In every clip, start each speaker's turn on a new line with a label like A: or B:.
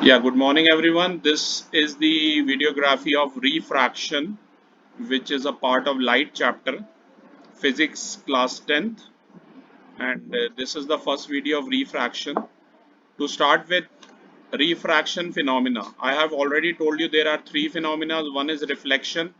A: Yeah, good morning everyone. This is the videography of refraction, which is a part of light chapter, physics class 10th. And this is the first video of refraction. To start with, refraction phenomena. I have already told you there are three phenomena. One is reflection,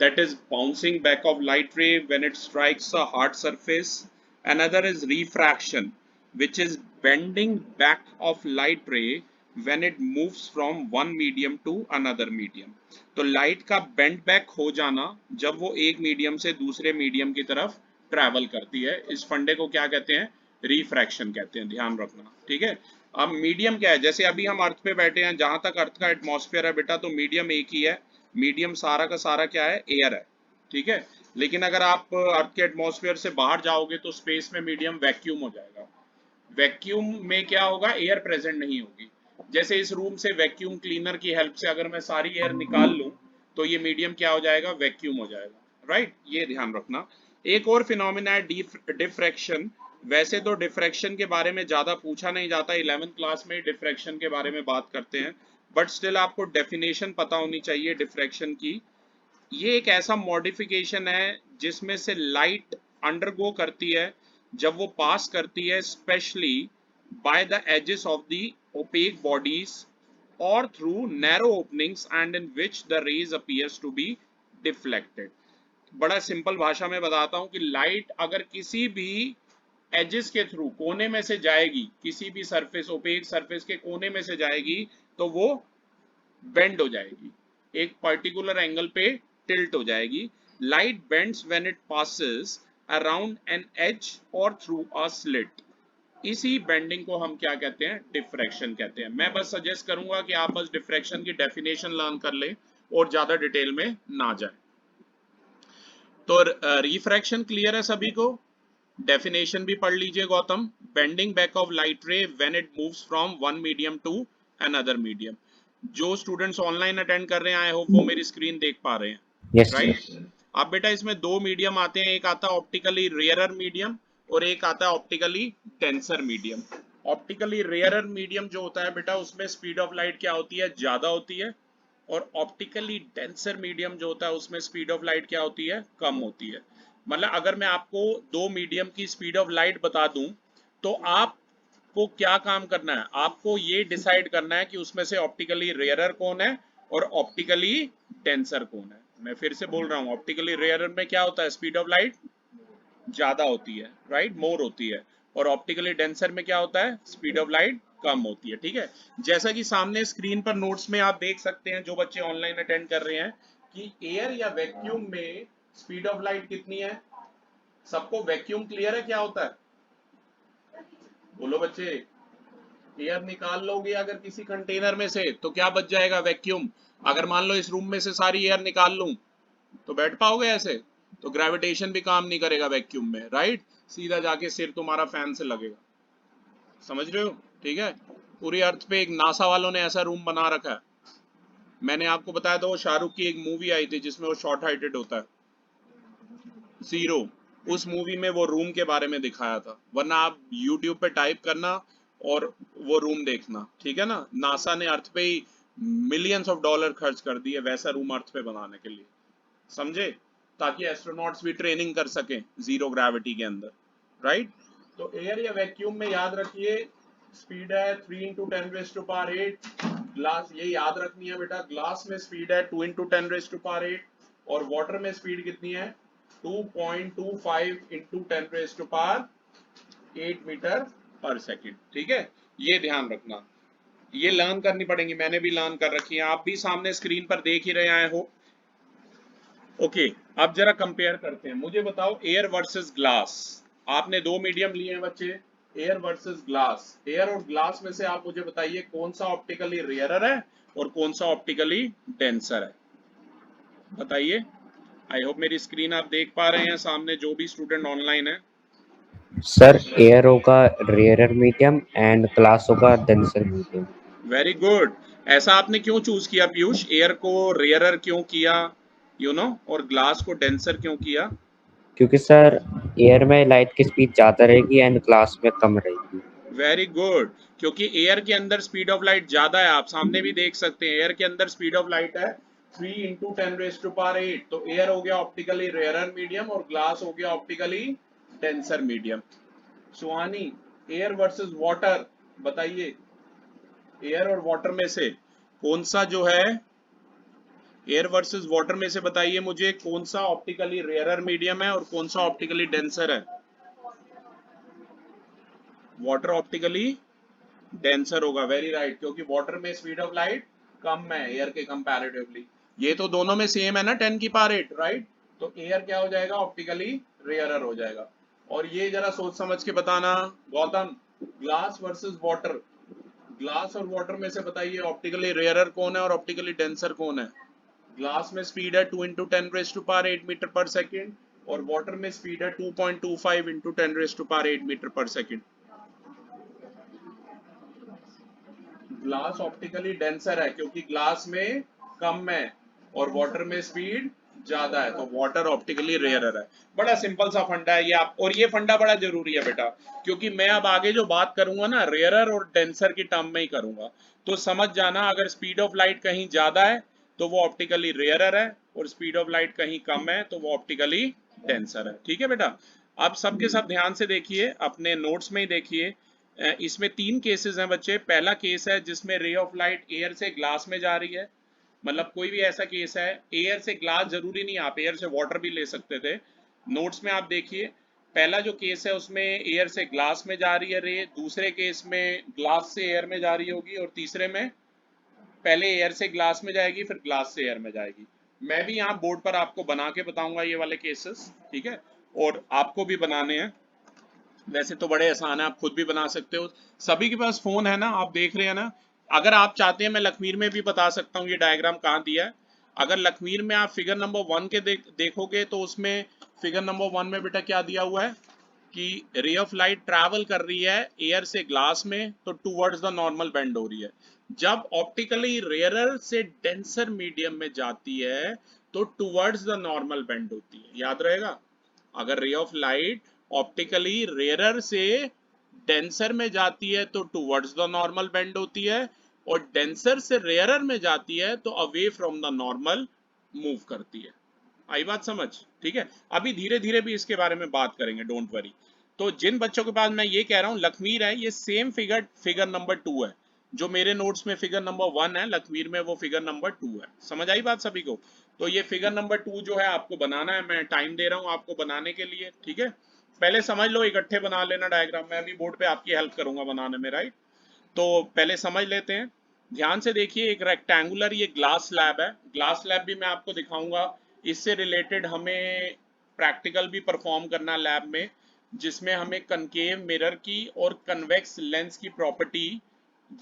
A: that is bouncing back of light ray when it strikes a hard surface. Another is refraction, which is bending back of light ray when it moves from one medium to another medium. तो light का bend back हो जाना जब वो एक medium से दूसरे medium की तरफ ट्रैवल करती है, इस फंडे को क्या कहते हैं? रिफ्रैक्शन कहते हैं, ध्यान रखना। ठीक है, अब मीडियम क्या है? जैसे अभी हम अर्थ पे बैठे हैं, जहां तक अर्थ का एटमॉस्फेयर है बेटा, तो मीडियम एक ही है। मीडियम सारा का सारा क्या है? एयर है। ठीक है, लेकिन अगर आप अर्थ के एटमॉस्फेयर से बाहर जाओगे तो स्पेस में मीडियम वैक्यूम हो जाएगा। वैक्यूम में क्या होगा? एयर प्रेजेंट नहीं होगी। जैसे इस रूम से वैक्यूम क्लीनर की हेल्प से अगर मैं सारी एयर निकाल लूं तो ये मीडियम क्या हो जाएगा? वैक्यूम हो जाएगा। राइट, ये ध्यान रखना। एक और फिनोमिना है डिफ्रैक्शन। वैसे तो डिफ्रैक्शन के बारे में ज्यादा पूछा नहीं जाता, 11th क्लास में डिफ्रैक्शन के बारे में बात करते हैं, बट स्टिल आपको डेफिनेशन पता होनी चाहिए डिफ्रैक्शन की। ये एक ऐसा मॉडिफिकेशन है जिसमें से लाइट अंडरगो करती है जब वो पास करती है specially by the edges of the opaque bodies और through narrow openings and in which the rays appears to be deflected. बड़ा सिंपल भाषा में बताता हूं कि लाइट अगर किसी भी एजेस के थ्रू कोने में से जाएगी, किसी भी सरफेस ओपेक सरफेस के कोने में से जाएगी, तो वो बेंड हो जाएगी, एक पर्टिकुलर एंगल पे टिल्ट हो जाएगी। Light bends when it passes around an edge और थ्रू अ स्लिट। इसी बेंडिंग को हम क्या कहते हैं? डिफ्रैक्शन कहते हैं। मैं बस सजेस्ट करूंगा कि आप बस डिफ्रैक्शन की डेफिनेशन लर्न कर लें और ज्यादा डिटेल में ना जाए। तो रिफ्रैक्शन क्लियर है सभी को? डेफिनेशन भी पढ़ लीजिए Gautam. Bending back of light ray when it moves from one medium to another medium. जो स्टूडेंट्स ऑनलाइन अटेंड कर रहे हैं, आई होप वो मेरी स्क्रीन देख पा रहे हैं।
B: Yes sir.
A: राइट, अब बेटा इसमें दो मीडियम आते हैं, एक आता है ऑप्टिकली रेयरर मीडियम और एक आता है optically denser medium. Optically rarer medium जो होता है बेटा, उसमें स्पीड ऑफ लाइट क्या होती है? ज्यादा होती है। और ऑप्टिकली डेंसर मीडियम जो होता है उसमें स्पीड ऑफ लाइट क्या होती है? कम होती है। मतलब अगर मैं आपको दो मीडियम की स्पीड ऑफ लाइट बता दूं तो आपको क्या काम करना है? आपको ये डिसाइड करना है कि उसमें से ऑप्टिकली रेयरर कौन है और ऑप्टिकली डेंसर कौन है। मैं फिर से बोल रहा हूं, ऑप्टिकली रेयरर में क्या होता है? स्पीड ऑफ लाइट ज्यादा होती है, राइट, मोर होती है। और ऑप्टिकली डेंसर में क्या होता है? स्पीड ऑफ लाइट कम होती है। ठीक है, जैसा कि सामने स्क्रीन पर नोट्स में आप देख सकते हैं, जो बच्चे ऑनलाइन अटेंड कर रहे हैं, कि एयर या वैक्यूम में स्पीड ऑफ लाइट कितनी है? सबको वैक्यूम क्लियर है क्या होता है? बोलो बच्चे। एयर निकाल लोगे अगर किसी कंटेनर में से तो क्या बच जाएगा? वैक्यूम। अगर मान लो इस रूम में से सारी एयर निकाल लूं तो बैठ पाओगे ऐसे? तो ग्रेविटेशन भी काम नहीं करेगा वैक्यूम में, राइट? सीधा जाके सिर तुम्हारा फैन से लगेगा। समझ रहे हो? ठीक है, पूरी अर्थ पे एक नासा वालों ने ऐसा रूम बना रखा है। मैंने आपको बताया था वो शाहरुख की एक मूवी आई थी जिसमें वो शॉर्ट हाइटेड होता है, जीरो। उस मूवी में वो रूम के बारे में दिखाया था, वरना आप यूट्यूब पे टाइप करना और वो रूम देखना। ठीक है ना, नासा ने अर्थ पे ही मिलियंस ऑफ डॉलर खर्च कर दिए वैसा रूम अर्थ पे बनाने के लिए, समझे? ताकि एस्ट्रोनॉट्स भी ट्रेनिंग कर सकें जीरो ग्रेविटी के अंदर, राइट? तो एयर या वैक्यूम में याद रखिए स्पीड है 3 इंटू 10⁸ ग्लास, ये याद रखनी है बेटा। ग्लास में स्पीड है 2 इंटू 10⁸ और वाटर में स्पीड कितनी है? 2.25 इंटू 10⁸ मीटर पर सेकेंड। ठीक है, ये ध्यान रखना, ये लर्न करनी पड़ेगी, मैंने भी लर्न कर रखी है, आप भी सामने स्क्रीन पर देख ही रहे आए हो। ओके, अब जरा कंपेयर करते हैं। मुझे बताओ एयर वर्सेस ग्लास। आपने दो मीडियम लिए हैं बच्चे, एयर वर्सेस ग्लास। एयर और ग्लास में से आप मुझे बताइए कौन सा ऑप्टिकली रेयरर है और कौन सा ऑप्टिकली डेंसर है? बताइए। आई होप मेरी स्क्रीन आप देख पा रहे हैं सामने, जो भी स्टूडेंट ऑनलाइन है।
B: सर एयर होगा रेयरर मीडियम एंड ग्लास होगा डेंसर मीडियम।
A: Very good. ऐसा आपने क्यों चूज किया पीयूष? एयर को रेयरर क्यों किया, और ग्लास को डेंसर क्यों किया?
B: क्योंकि सर एयर में लाइट की स्पीड ज़्यादा रहेगी एंड ग्लास में कम रहेगी।
A: वेरी गुड, क्योंकि एयर के अंदर स्पीड ऑफ लाइट ज्यादा है, आप सामने भी देख सकते हैं एयर के अंदर स्पीड ऑफ लाइट है 3 × 10⁻⁸ तो एयर हो गया ऑप्टिकली रेयरर मीडियम और ग्लास हो गया ऑप्टिकली डेंसर मीडियम। सुहानी, एयर वर्सेस वाटर, बताइए एयर और वाटर में से कौन सा जो है, एयर वर्सेस वाटर में से बताइए मुझे कौन सा ऑप्टिकली रेयरर मीडियम है और कौन सा ऑप्टिकली डेंसर है। वाटर ऑप्टिकली डेंसर होगा, वेरी राइट, क्योंकि वाटर में स्पीड ऑफ लाइट कम है एयर के कंपैरेटिवली। ये तो दोनों में सेम है ना 10⁸ राइट, तो एयर क्या हो जाएगा ऑप्टिकली रेयरर हो जाएगा। और ये जरा सोच समझ के बताना Gautam, glass versus water, glass और वाटर में से बताइए ऑप्टिकली रेयरर कौन है और ऑप्टिकली डेंसर कौन है। ग्लास में स्पीड है 2 × 10⁸ मीटर पर सेकेंड और वाटर में स्पीड है 2.25 × 10⁸ मीटर पर सेकेंड। ग्लास ऑप्टिकली डेंसर है क्योंकि ग्लास में कम है और वाटर में स्पीड ज्यादा है, तो वाटर ऑप्टिकली रेयरर है। बड़ा सिंपल सा फंडा है ये आप, और ये फंडा बड़ा जरूरी है बेटा, क्योंकि मैं अब आगे जो बात करूंगा ना रेयरर और डेंसर की टर्म में ही करूंगा, तो समझ जाना अगर स्पीड ऑफ लाइट कहीं ज्यादा है तो वो ऑप्टिकली रेयरर है और स्पीड ऑफ लाइट कहीं कम है तो वो ऑप्टिकली डेंसर है। ठीक है बेटा, आप सबके सब ध्यान से देखिए, अपने नोट्स में ही देखिए। इसमें 3 केसेस हैं बच्चे। पहला केस है जिसमें रे ऑफ लाइट एयर से ग्लास में जा रही है, मतलब कोई भी ऐसा केस है, एयर से ग्लास जरूरी नहीं, आप एयर से वाटर भी ले सकते थे। नोट्स में आप देखिए, पहला जो केस है उसमें एयर से ग्लास में जा रही है रे, दूसरे केस में ग्लास से एयर में जा रही होगी और तीसरे में पहले एयर से ग्लास में जाएगी फिर ग्लास से एयर में जाएगी। मैं भी यहाँ बोर्ड पर आपको बना के बताऊंगा ये वाले केसेस, ठीक है, और आपको भी बनाने हैं। वैसे तो बड़े आसान है, आप खुद भी बना सकते हो, सभी के पास फोन है ना, आप देख रहे हैं ना। अगर आप चाहते हैं मैं लखमीर में भी बता सकता हूँ ये डायग्राम कहाँ दिया है। अगर लखमीर में आप फिगर नंबर 1 के देखोगे तो उसमें फिगर नंबर 1 में बेटा क्या दिया हुआ है कि रे ऑफ लाइट ट्रैवल कर रही है एयर से ग्लास में तो टूवर्ड्स द नॉर्मल बेंड हो रही है। जब ऑप्टिकली रेयरर से डेंसर मीडियम में जाती है तो टूवर्ड्स द नॉर्मल बेंड होती है, याद रहेगा। अगर रे ऑफ लाइट ऑप्टिकली रेयरर से डेंसर में जाती है तो टुवर्ड्स द नॉर्मल बेंड होती है और डेंसर से रेयरर में जाती है तो away from the normal move करती है। आई बात समझ, ठीक है। अभी धीरे धीरे भी इसके बारे में बात करेंगे, डोंट वरी। तो जिन बच्चों के पास मैं ये कह रहा हूँ लखमीर है, ये सेम फिगर फिगर नंबर 2 है। जो मेरे नोट्स में फिगर नंबर 1 है लखमीर में वो फिगर नंबर 2 है। समझ आई बात सभी को। तो ये फिगर नंबर 2 जो है आपको बनाना है, मैं टाइम दे रहा हूँ आपको बनाने के लिए, ठीक है। पहले समझ लो, इकट्ठे बना लेना डायग्राम, मैं भी बोर्ड पे आपकी हेल्प करूंगा बनाने में, राइट। तो पहले समझ लेते हैं, ध्यान से देखिए। एक रेक्टेंगुलर ये ग्लास स्लैब है, ग्लास स्लैब भी मैं आपको दिखाऊंगा। इससे रिलेटेड हमें प्रैक्टिकल भी परफॉर्म करना लैब में, जिसमें हमें कनकेव मिरर की और कन्वेक्स लेंस की प्रॉपर्टी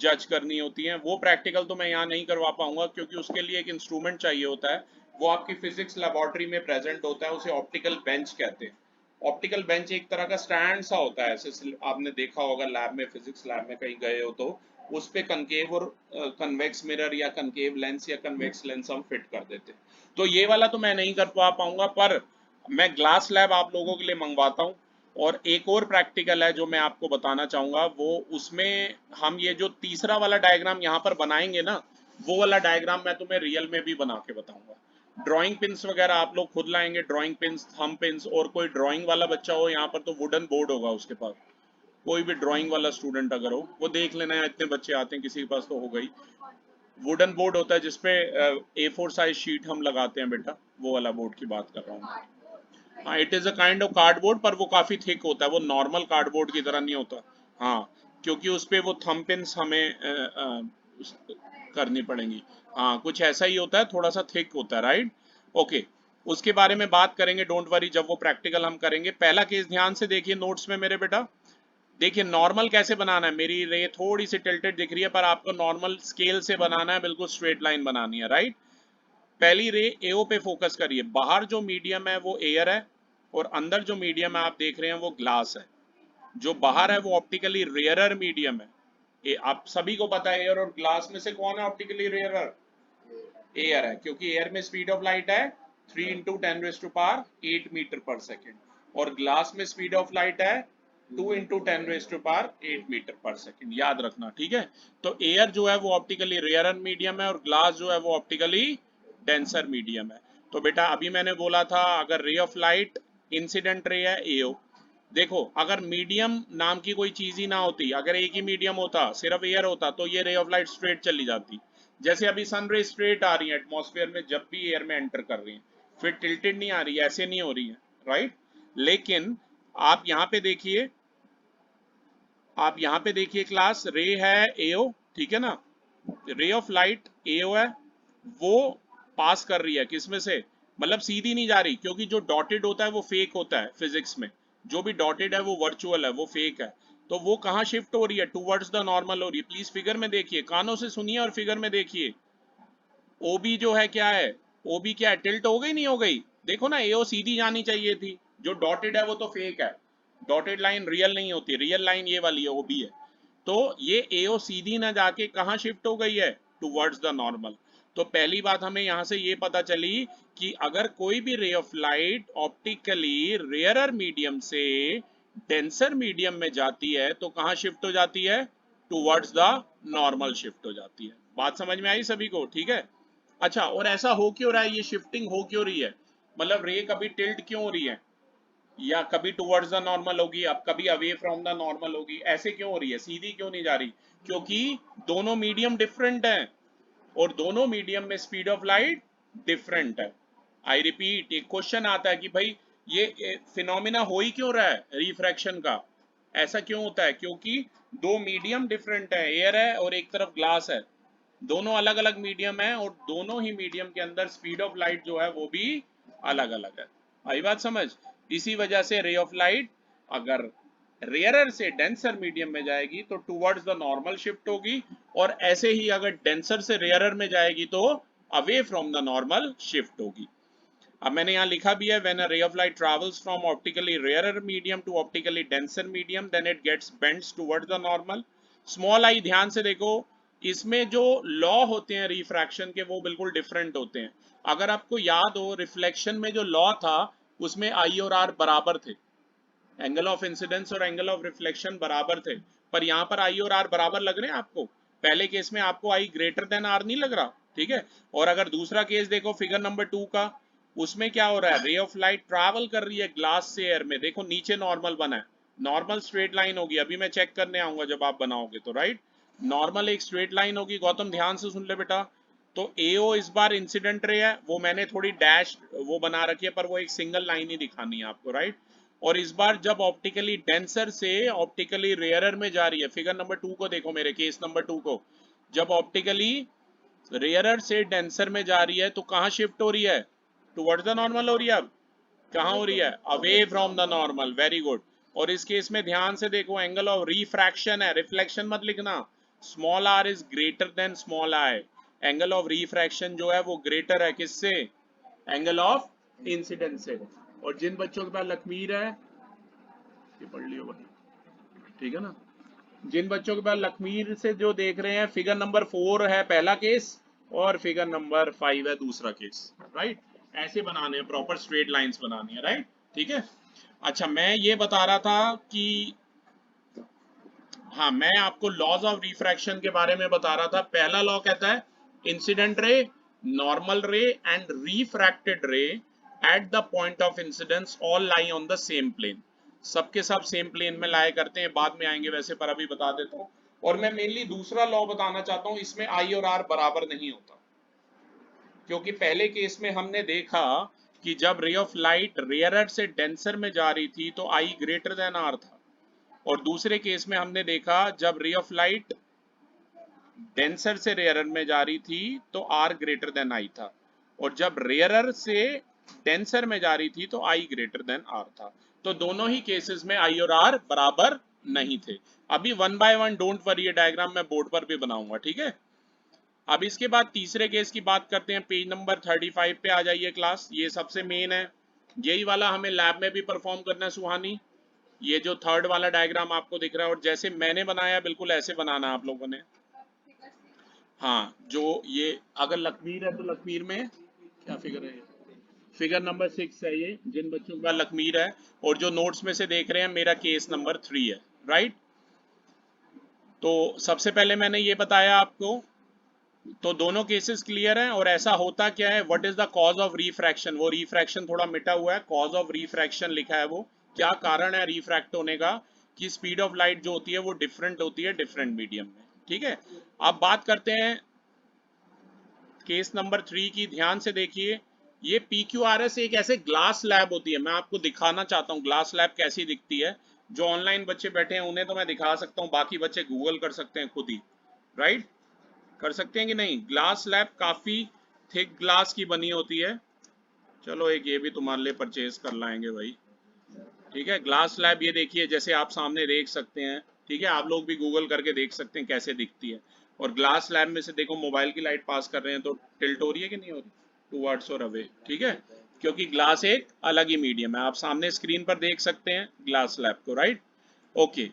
A: जज करनी होती है। वो प्रैक्टिकल तो मैं यहाँ नहीं करवा पाऊंगा क्योंकि उसके लिए एक इंस्ट्रूमेंट चाहिए होता है, वो आपकी फिजिक्स लेबोरेटरी में प्रेजेंट होता है, उसे ऑप्टिकल बेंच कहते हैं। ऑप्टिकल बेंच एक तरह का स्टैंड सा होता है, ऐसे आपने देखा होगा लैब में, फिजिक्स लैब में कहीं गए हो तो उस पे कनकेव और कन्वेक्स मिरर या कनकेव लेंस या कन्वेक्स लेंस हम फिट कर देते हैं। तो ये वाला तो मैं नहीं कर पाऊंगा, पर मैं ग्लास लैब आप लोगों के लिए मंगवाता हूँ। और एक और प्रैक्टिकल है जो मैं आपको बताना चाहूंगा, वो उसमें हम ये जो तीसरा वाला डायग्राम यहाँ पर बनाएंगे ना, वो वाला डायग्राम मैं तुम्हें रियल में भी बना के बताऊंगा। ड्राइंग पिंस वगैरह आप लोग खुद लाएंगे, ड्राइंग पिंस, थंब पिंस, और कोई ड्राइंग वाला बच्चा हो यहाँ पर तो वुडन बोर्ड होगा उसके पास। कोई भी ड्राइंग वाला स्टूडेंट अगर हो वो देख लेना है, इतने बच्चे आते हैं किसी के पास तो हो गई। वुडन बोर्ड होता है जिसपे A4 साइज शीट हम लगाते हैं बेटा, वो वाला बोर्ड की बात कर रहा हूँ। हाँ, it is a kind of cardboard, पर वो काफी थिक होता है, वो नॉर्मल कार्डबोर्ड की तरह नहीं होता। हाँ, क्योंकि उस पे वो थंब पिन्स हमें करनी पड़ेंगी। हाँ, कुछ ऐसा ही होता है, थोड़ा सा थिक होता है, राइट। ओके, उसके बारे में बात करेंगे, डोंट वरी, जब वो प्रैक्टिकल हम करेंगे। पहला केस ध्यान से देखिए नोट्स में मेरे बेटा। देखिए नॉर्मल कैसे बनाना है, मेरी रे थोड़ी सी टिल्टेड दिख रही है पर आपको नॉर्मल स्केल से बनाना है, बिल्कुल स्ट्रेट लाइन बनानी है, राइट। पहली रे एओ पे फोकस करिए, बाहर जो मीडियम है वो एयर है और अंदर जो मीडियम है आप देख रहे हैं वो ग्लास है। जो बाहर है वो ऑप्टिकली रेयरर मीडियम है। आप सभी को पता है एयर और ग्लास में से कौन है ऑप्टिकली रेयरर, एयर है, क्योंकि एयर में स्पीड ऑफ लाइट है 3 × 10⁸ मीटर पर सेकेंड और ग्लास में स्पीड ऑफ लाइट है 2 इंटू 10⁻8 मीटर पर सेकेंड, याद रखना, ठीक है। तो एयर जो है वो ऑप्टिकली रेयरर मीडियम है और ग्लास जो है वो ऑप्टिकली डेंसर मीडियम है। तो बेटा अभी मैंने बोला था अगर रे ऑफ लाइट इंसिडेंट रे है एओ, देखो अगर मीडियम नाम की कोई चीज ही ना होती, अगर एक ही मीडियम होता सिर्फ एयर होता तो ये रे ऑफ लाइट स्ट्रेट चली जाती। जैसे अभी सन रे स्ट्रेट आ रही है एटमॉस्फेयर में जब भी एयर में एंटर कर रही है, फिर टिल्टेड नहीं आ रही है, ऐसे नहीं हो रही है, राइट। लेकिन आप यहाँ पे देखिए, आप यहाँ पे देखिए क्लास, रे है एओ, ठीक है ना, रे ऑफ लाइट एओ है, वो पास कर रही है किस में से, मतलब सीधी नहीं जा रही, क्योंकि जो डॉटेड होता है वो फेक होता है फिजिक्स में, जो भी डॉटेड है वो वर्चुअल है, वो फेक है। तो वो कहाँ शिफ्ट हो रही है, टूवर्ड्स द नॉर्मल हो रही है। प्लीज फिगर में देखिए, कानों से सुनिए और फिगर में देखिए। ओबी जो है क्या है, ओबी क्या है, टिल्ट हो गई नहीं हो गई, देखो ना, एओ सीधी जानी चाहिए थी, जो डॉटेड है वो तो फेक है, डॉटेड लाइन रियल नहीं होती, रियल लाइन ये वाली है, ओबी है। तो ये एओ सीधी ना जाके कहाँ शिफ्ट हो गई है, टूवर्ड्स द नॉर्मल। तो पहली बात हमें यहां से ये पता चली कि अगर कोई भी रे of light optically rarer medium से डेंसर मीडियम में जाती है तो कहाँ शिफ्ट हो जाती है, टूवर्ड्स द नॉर्मल शिफ्ट हो जाती है। बात समझ में आई सभी को, ठीक है। अच्छा, और ऐसा हो क्यों रहा है, ये शिफ्टिंग हो क्यों रही है, मतलब रे कभी टिल्ट क्यों हो रही है, या कभी टुवर्ड्स द नॉर्मल होगी, अब कभी अवे फ्रॉम द नॉर्मल होगी, ऐसे क्यों हो रही है, सीधी क्यों नहीं जा रही, क्योंकि दोनों मीडियम डिफरेंट हैं और दोनों मीडियम में स्पीड ऑफ लाइट डिफरेंट है। आई रिपीट, एक क्वेश्चन आता है कि भाई ये फिनोमिना हो ही क्यों रहा है रिफ्रैक्शन का, ऐसा क्यों होता है, क्योंकि दो मीडियम डिफरेंट है, एयर है और एक तरफ ग्लास है, दोनों अलग अलग मीडियम है और दोनों ही मीडियम के अंदर स्पीड ऑफ लाइट जो है वो भी अलग अलग है। आई बात समझ। इसी वजह से रे ऑफ लाइट अगर रेयरर से डेंसर मीडियम में जाएगी तो टुवर्ड्स द नॉर्मल शिफ्ट होगी, और ऐसे ही अगर डेंसर से रेयरर में जाएगी तो away from the normal shift होगी। अब मैंने यहाँ लिखा भी है, when a ray of light travels from optically rarer medium to optically denser medium then it gets bends towards the normal. Small I ध्यान से देखो, इसमें जो लॉ होते हैं रिफ्रैक्शन के वो बिल्कुल डिफरेंट होते हैं। अगर आपको याद हो रिफ्लेक्शन में जो लॉ था उसमें आई और आर बराबर थे, एंगल ऑफ इंसिडेंस और एंगल ऑफ रिफ्लेक्शन बराबर थे, पर यहाँ पर आई और आर बराबर लग रहे हैं आपको, पहले केस में आपको आई ग्रेटर देन आर नहीं लग रहा, ठीक है। और अगर दूसरा केस देखो फिगर नंबर 2 का, उसमें क्या हो रहा है, रे ऑफ लाइट ट्रैवल कर रही है ग्लास से एयर में, देखो नीचे नॉर्मल बना है, नॉर्मल स्ट्रेट लाइन होगी, अभी मैं चेक करने आऊंगा जब आप बनाओगे तो, राइट। नॉर्मल एक स्ट्रेट लाइन होगी, गौतम ध्यान से सुन ले बेटा। तो एओ इस बार इंसिडेंट रे है, वो मैंने थोड़ी डैश वो बना रखी है, पर वो एक सिंगल लाइन ही दिखानी है आपको, राइट। और इस बार जब ऑप्टिकली डेंसर से ऑप्टिकली रेयरर में जा रही है, फिगर नंबर 2 को देखो, मेरे केस नंबर 2 को, जब ऑप्टिकली रेयरर से डेंसर में जा रही है तो कहाँ शिफ्ट हो रही है, टुवर्ड्स द नॉर्मल हो रही है, अब कहाँ हो रही है, away from the normal, very good. और इस केस में ध्यान से देखो, एंगल ऑफ रिफ्रैक्शन है, रिफ्लेक्शन मत लिखना, small R is greater than small I, angle of refraction जो है वो ग्रेटर है किससे, एंगल ऑफ इंसिडेंस से। और जिन बच्चों के पास लकीर है ये पढ़ लियो भाई, ठीक है ना, जिन बच्चों के पास लकीर से जो देख रहे हैं, फिगर नंबर 4 है पहला केस और फिगर नंबर 5 है दूसरा केस, राइट। ऐसे बनाने हैं, प्रॉपर स्ट्रेट लाइंस बनानी है, राइट, ठीक है। अच्छा, मैं ये बता रहा था कि, हाँ मैं आपको लॉज ऑफ रिफ्रैक्शन के बारे में बता रहा था। पहला लॉ कहता है incident ray, normal ray and refracted ray at the point of incidence all lie on the same plane, सबके सब सेम प्लेन में लाया करते हैं, बाद में आएंगे वैसे, पर अभी बता देता हूँ। और मैं मेनली दूसरा लॉ बताना चाहता हूँ, इसमें आई और आर बराबर नहीं होता, क्योंकि पहले केस में हमने देखा कि जब रे ऑफ लाइट रेयरर से डेंसर में जा रही थी तो आई ग्रेटर देन आर था, और दूसरे केस में हमने देखा जब रे ऑफ लाइट डेंसर से रेयरर में जा रही थी तो आर ग्रेटर देन आई था, और जब रेयरर से डेंसर में जा रही थी तो आई ग्रेटर देन आर था। तो दोनों ही केसेस में आई और आर बराबर नहीं थे। अभी one by one, don't worry, ये डायग्राम मैं बोर्ड पर भी बनाऊंगा, ठीक है। अब इसके बाद तीसरे केस की बात करते हैं, पेज नंबर 35 पे आ जाइए क्लास, ये सबसे मेन है, यही वाला हमें लैब में भी परफॉर्म करना है सुहानी। ये जो थर्ड वाला डायग्राम आपको दिख रहा है और जैसे मैंने बनाया बिल्कुल ऐसे बनाना है आप लोगों ने। हाँ, जो ये अगर लकीर है तो लकीर में क्या फिगर है, फिगर नंबर 6 है ये, जिन बच्चों का लकमीर है और जो नोट्स में से देख रहे हैं, मेरा केस नंबर 3 है, राइट। तो सबसे पहले मैंने ये बताया आपको, तो दोनों केसेस क्लियर हैं। और ऐसा होता क्या है, what is the cause of refraction, वो रिफ्रैक्शन थोड़ा मिटा हुआ है, कॉज ऑफ रिफ्रैक्शन लिखा है, वो क्या कारण है रिफ्रैक्ट होने का, कि स्पीड ऑफ लाइट जो होती है वो डिफरेंट होती है डिफरेंट मीडियम में, ठीक है। अब बात करते हैं केस नंबर 3 की, ध्यान से देखिए। ये PQRS एक ऐसे ग्लास लैब होती है, मैं आपको दिखाना चाहता हूँ ग्लास लैब कैसी दिखती है। जो ऑनलाइन बच्चे बैठे हैं उन्हें तो मैं दिखा सकता हूँ, बाकी बच्चे गूगल कर सकते हैं खुद ही, राइट, कर सकते हैं कि नहीं। ग्लास लैब काफी थिक ग्लास की बनी होती है। चलो एक ये भी तुम्हारे लिए परचेज कर लाएंगे भाई, ठीक है। ग्लास स्लैब ये देखिए, जैसे आप सामने देख सकते हैं, ठीक है, आप लोग भी गूगल करके देख सकते हैं कैसे दिखती है। और ग्लास स्लैब में से देखो, मोबाइल की लाइट पास कर रहे हैं तो टिल्ट हो रही है कि नहीं हो रही, टूवर्ड्स और अवे, ठीक है, क्योंकि ग्लास एक अलग ही मीडियम है। आप सामने स्क्रीन पर देख सकते हैं ग्लास स्लैब को, राइट। ओके,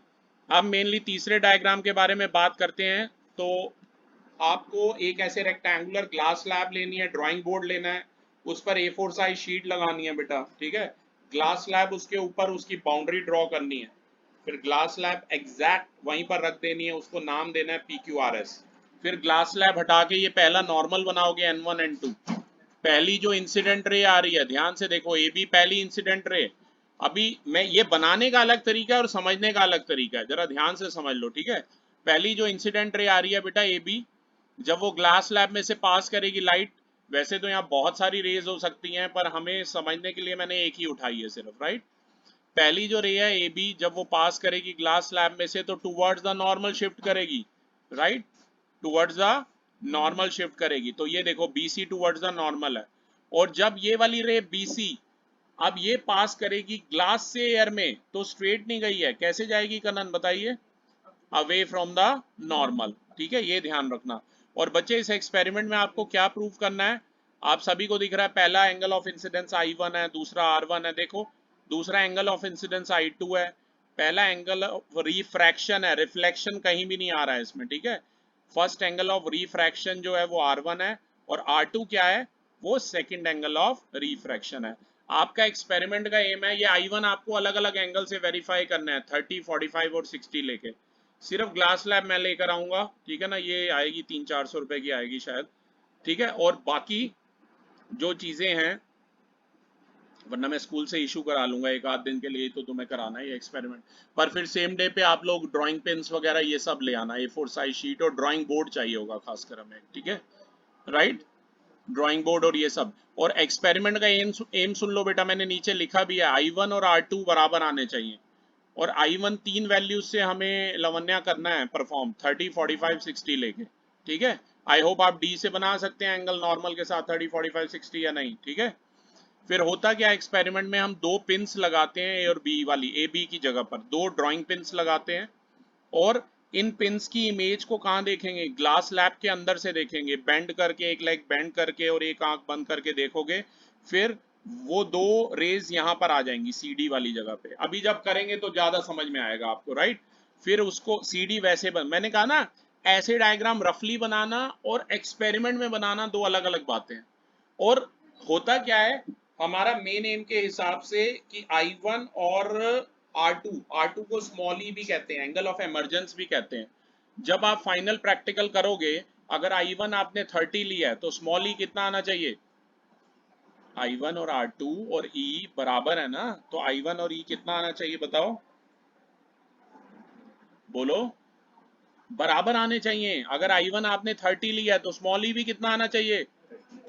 A: अब मेनली तीसरे डायग्राम के बारे में बात करते हैं। तो आपको एक ऐसे रेक्टेंगुलर ग्लास स्लैब लेनी है, ड्राइंग बोर्ड लेना है, उस पर A4 साइज शीट लगानी है बेटा, ठीक है। ग्लास स्लैब उसके ऊपर उसकी बाउंड्री ड्रॉ करनी है, फिर ग्लास स्लैब एग्जैक्ट वहीं पर रख देनी है, उसको नाम देना है PQRS। फिर ग्लास स्लैब हटा के ये पहला नॉर्मल बनाओगे N1 N2। पहली जो इंसिडेंट रे आ रही है, ध्यान से देखो, AB पहली इंसिडेंट रे। अभी मैं ये बनाने का अलग तरीका है और समझने का अलग तरीका है, जरा ध्यान से समझ लो, ठीक है। पहली जो इंसिडेंट रे आ रही है बेटा AB, जब वो ग्लास स्लैब में से पास करेगी लाइट, वैसे तो यहाँ बहुत सारी रेज हो सकती हैं, पर हमें समझने के लिए मैंने एक ही उठाई है सिर्फ, राइट। पहली जो रे है AB, जब वो पास करेगी ग्लास स्लैब में से, तो टूवर्ड्स द नॉर्मल शिफ्ट करेगी, right, towards the normal shift करेगी। तो ये देखो BC टूवर्ड्स द नॉर्मल है। और जब ये वाली रे BC अब ये पास करेगी ग्लास से एयर में, तो स्ट्रेट नहीं गई है, कैसे जाएगी कनन बताइए, अवे फ्रॉम द नॉर्मल, ठीक है, ये ध्यान रखना। और बच्चे इस एक्सपेरिमेंट में आपको क्या प्रूव करना है, आप सभी को दिख रहा है, पहला एंगल ऑफ इंसिडेंस I1 है, दूसरा R1 है, देखो दूसरा एंगल ऑफ इंसिडेंस I2 है, पहला एंगल ऑफ रिफ्रैक्शन है, रिफ्लेक्शन कहीं भी नहीं आ रहा है इसमें, ठीक है। फर्स्ट एंगल ऑफ रिफ्रैक्शन जो है वो R1 है, और R2 क्या है, वो सेकंड एंगल ऑफ रिफ्रैक्शन है। आपका एक्सपेरिमेंट का एम है, ये I1 आपको अलग अलग एंगल से वेरीफाई करना है, 30, 45 और 60 लेके। सिर्फ ग्लास लैब मैं लेकर आऊंगा, ठीक है ना, ये आएगी 300-400 रुपए की आएगी शायद, ठीक है। और बाकी जो चीजें हैं, वरना मैं स्कूल से इशू करा लूंगा एक आध दिन के लिए, तो तुम्हें कराना है ये एक्सपेरिमेंट। पर फिर सेम डे पे आप लोग ड्राइंग पेन्स वगैरह ये सब ले आना, A4 साइज शीट और ड्राइंग बोर्ड चाहिए होगा खासकर हमें, ठीक है, राइट, ड्राइंग बोर्ड और ये सब। और एक्सपेरिमेंट का एम सुन लो बेटा, मैंने नीचे लिखा भी है, I1 और R2 बराबर आने चाहिए। और I1 तीन वैल्यूज से हमें लवन्या करना है परफॉर्म, 30, 45, 60 लेके, ठीक है। आई होप आप D से बना सकते हैं एंगल नॉर्मल के साथ 30, 45, 60 या नहीं, ठीक है। फिर होता क्या एक्सपेरिमेंट में, हम दो पिंस लगाते हैं A और B वाली, AB की जगह पर दो ड्राइंग पिंस लगाते हैं, और इन पिंस की इमेज को कहाँ देखेंगे, ग्लास लैब के अंदर से देखेंगे, बेंड करके, एक लेग बेंड करके और एक आंख बंद करके देखोगे। फिर वो दो रेज यहाँ पर आ जाएंगी CD वाली जगह पे। अभी जब करेंगे तो ज्यादा समझ में आएगा आपको, राइट। फिर उसको CD वैसे मैंने कहा ना, ऐसे डायग्राम रफली बनाना और एक्सपेरिमेंट में बनाना दो अलग अलग बातें हैं। और होता क्या है, हमारा मेन एम के हिसाब से कि I1 और R2 को स्मॉल ई भी कहते हैं, एंगल ऑफ इमरजेंस भी कहते हैं। जब आप फाइनल प्रैक्टिकल करोगे, अगर I1 आपने 30 लिया है तो स्मॉल ई कितना आना चाहिए, I1 और R2 और E बराबर है ना, तो I1 और E कितना आना चाहिए बताओ, बोलो, बराबर आने चाहिए। अगर I1 आपने 30 लिया है तो स्मॉल ई भी कितना आना चाहिए,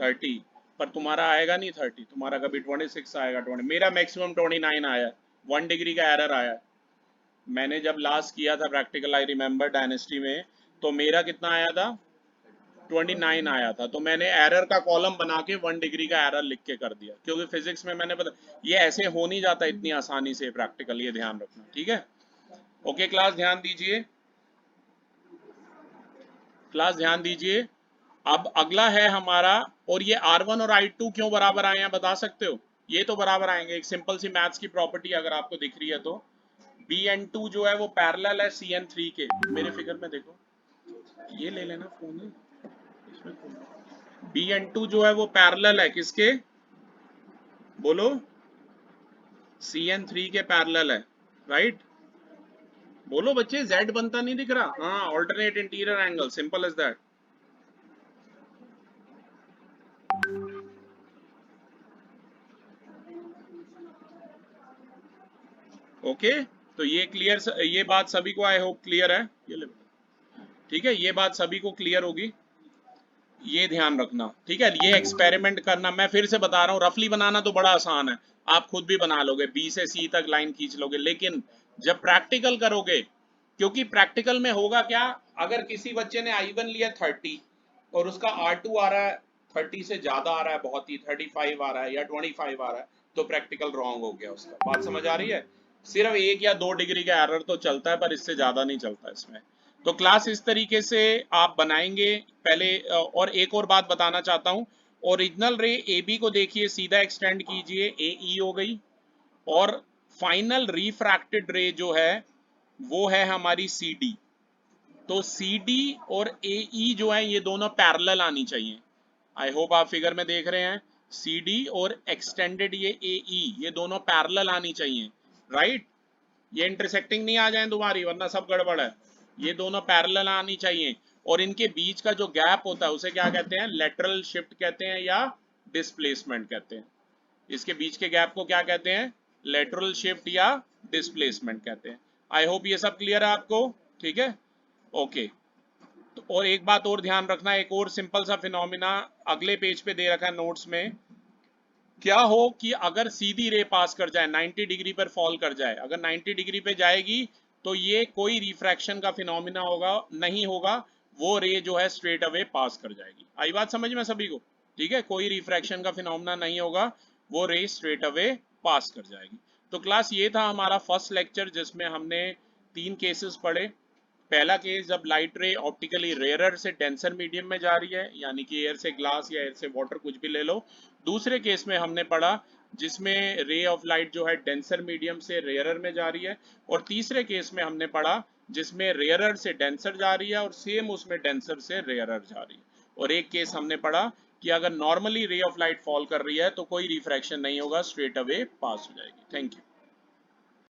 A: 30। पर तुम्हारा आएगा नहीं 30, तुम्हारा कभी 26 आएगा, 20, मेरा मैक्सिमम 29 आया, 1 डिग्री का एरर आया। मैंने जब लास्ट किया था प्रैक्टिकल, आई रिमेम्बर डायनेस्टी में, तो मेरा कितना आया था, 29 आया था। तो मैंने एरर का कॉलम बना के 1 डिग्री का एरर लिख के कर दिया, क्योंकि फिजिक्स में मैंने पता, ये ऐसे हो नहीं जाता इतनी आसानी से प्रैक्टिकल, ये ध्यान रखना, ठीक है। ओके क्लास ध्यान दीजिए, क्लास ध्यान दीजिए। अब अगला है हमारा, और ये R1 और I2 क्यों बराबर आए हैं बता सकते हो, ये तो बराबर आएंगे, एक सिंपल सी मैथ्स की प्रॉपर्टी अगर आपको दिख रही है तो, BN2 जो है वो पैरेलल है CN3 के, मेरे फिगर में देखो, ये ले लेना फोन है इसमें, BN2 जो है वो पैरेलल है किसके, बोलो, CN3 के पैरेलल है, राइट? बोलो बच्चे, Z बनता नहीं दिख रहा? हाँ, alternate interior angle, simple as that. Okay, तो ये क्लियर, ये बात सभी को आई होप क्लियर है, ये ले, ठीक है, ये बात सभी को क्लियर होगी, ये ध्यान रखना, ठीक है। ये एक्सपेरिमेंट करना, मैं फिर से बता रहा हूँ, रफली बनाना तो बड़ा आसान है, आप खुद भी बना लोगे, B से C तक लाइन खींच लोगे, लेकिन जब प्रैक्टिकल करोगे, क्योंकि प्रैक्टिकल में होगा क्या, अगर किसी बच्चे ने I1 लिया 30 और उसका R2 आ रहा है 30 से ज्यादा आ रहा है, बहुत ही 35 आ रहा है या 25 आ रहा है, तो प्रैक्टिकल रॉन्ग हो गया उसका। बात समझ आ रही है? सिर्फ 1 या 2 डिग्री का एरर तो चलता है, पर इससे ज्यादा नहीं चलता इसमें। तो क्लास इस तरीके से आप बनाएंगे पहले। और एक और बात बताना चाहता हूं, ओरिजिनल रे AB को देखिए, सीधा एक्सटेंड कीजिए, AE हो गई, और फाइनल रिफ्रैक्टेड रे जो है वो है हमारी CD। तो CD और AE जो है ये दोनों पैरेलल आनी चाहिए। आई होप आप फिगर में देख रहे हैं, CD और एक्सटेंडेड ये AE, ये दोनों पैरेलल आनी चाहिए, राइट? ये इंटरसेक्टिंग नहीं आ जाए तुम्हारी, वरना सब गड़बड़ है। ये दोनों पैरेलल आनी चाहिए, और इनके बीच का जो गैप होता है उसे क्या कहते हैं? लेटरल शिफ्ट कहते हैं या डिस्प्लेसमेंट कहते हैं। इसके बीच के गैप को क्या कहते हैं? लेटरल शिफ्ट या डिस्प्लेसमेंट कहते हैं। आई होप ये सब क्लियर है आपको, ठीक है, ओके। तो और एक बात और ध्यान रखना, एक और सिंपल सा फिनोमिना अगले पेज पे दे रखा है नोट्स में। क्या हो कि अगर सीधी रे पास कर जाए, 90 डिग्री पर फॉल कर जाए, अगर 90 डिग्री पे जाएगी तो ये कोई रिफ्रैक्शन का फिनोमिना होगा नहीं होगा, वो रे जो है स्ट्रेट अवे पास कर जाएगी। आई बात समझ में सभी को? ठीक है, कोई रिफ्रैक्शन का फिनोमिना नहीं होगा, वो रे स्ट्रेट अवे पास कर जाएगी। तो क्लास ये था हमारा फर्स्ट लेक्चर, जिसमें हमने 3 केसेस पढ़े। पहला केस, जब लाइट रे ऑप्टिकली रेयरर से डेंसर मीडियम में जा रही है, यानी कि एयर से ग्लास या एयर से वाटर, कुछ भी ले लो। दूसरे केस में हमने पढ़ा जिसमें रे ऑफ लाइट जो है डेंसर मीडियम से रेयरर में जा रही है। और तीसरे केस में हमने पढ़ा जिसमें रेयरर से डेंसर जा रही है और सेम उसमें डेंसर से रेयरर जा रही है। और एक केस हमने पढ़ा कि अगर नॉर्मली रे ऑफ लाइट फॉल कर रही है तो कोई रिफ्रैक्शन नहीं होगा, स्ट्रेट अवे पास हो जाएगी। Thank you.